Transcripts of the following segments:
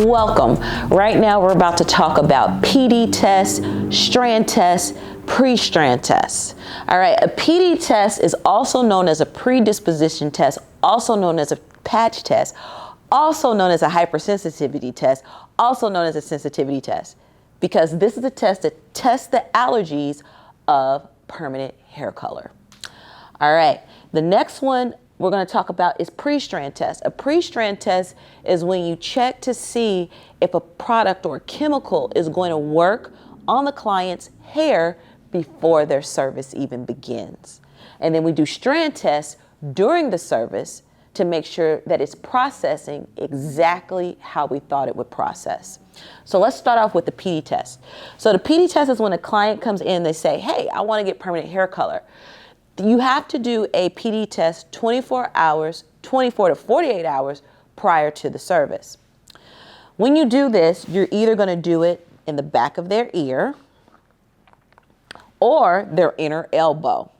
Welcome. Right now we're about to talk about PD test, strand test, pre-strand test. All right, a PD test is also known as a predisposition test, also known as a patch test, also known as a hypersensitivity test, also known as a sensitivity test, because this is a test that tests the allergies of permanent hair color. All right, the next one we're going to talk about is pre-strand test. A pre-strand test is when you check to see if a product or a chemical is going to work on the client's hair before their service even begins. And then we do strand tests during the service to make sure that it's processing exactly how we thought it would process. So let's start off with the PD test. So the PD test is when a client comes in, they say, hey, I want to get permanent hair color. You have to do a PD test 24 to 48 hours prior to the service. When you do this, you're either going to do it in the back of their ear or their inner elbow,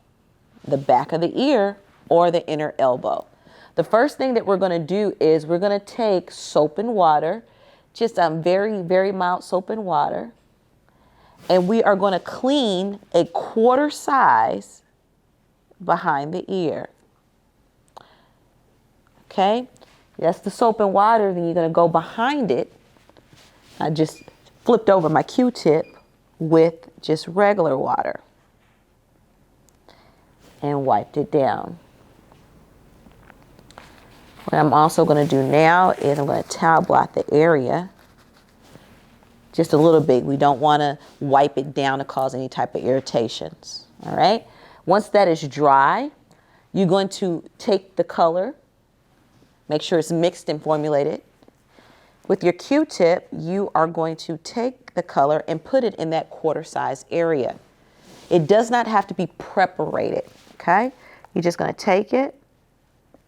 the back of the ear or the inner elbow. The first thing that we're going to do is we're going to take soap and water, just very, very mild soap and water, and we are going to clean a quarter size behind the ear. Okay, that's the soap and water. Then you're going to go behind it. I just flipped over my Q-tip with just regular water and wiped it down. What I'm also going to do now is I'm going to towel blot the area just a little bit. We don't want to wipe it down to cause any type of irritations. All right. Once that is dry, you're going to take the color, make sure it's mixed and formulated. With your Q-tip, you are going to take the color and put it in that quarter size area. It does not have to be preparated, okay? You're just going to take it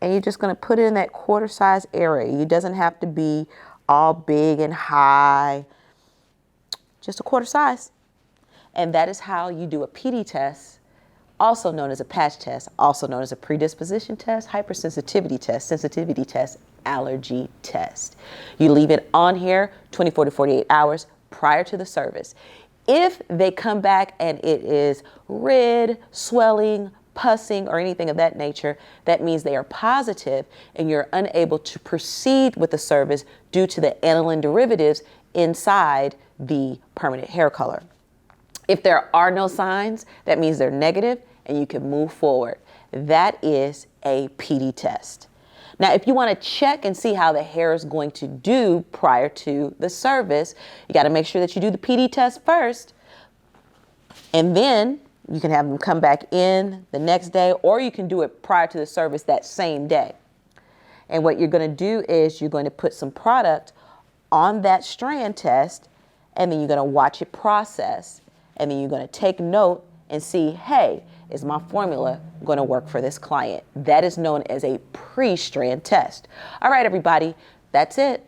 and you're just going to put it in that quarter size area. It doesn't have to be all big and high, just a quarter size. And that is how you do a PD test, also known as a patch test, also known as a predisposition test, hypersensitivity test, sensitivity test, allergy test. You leave it on here 24 to 48 hours prior to the service. If they come back and it is red, swelling, pussing, or anything of that nature, that means they are positive and you're unable to proceed with the service due to the aniline derivatives inside the permanent hair color. If there are no signs, that means they're negative and you can move forward. That is a PD test. Now, if you want to check and see how the hair is going to do prior to the service, you got to make sure that you do the PD test first, and then you can have them come back in the next day, or you can do it prior to the service that same day. And what you're going to do is you're going to put some product on that strand test, and then you're going to watch it process. And then you're going to take note and see, hey, is my formula going to work for this client? That is known as a pre-strand test. All right, everybody, that's it.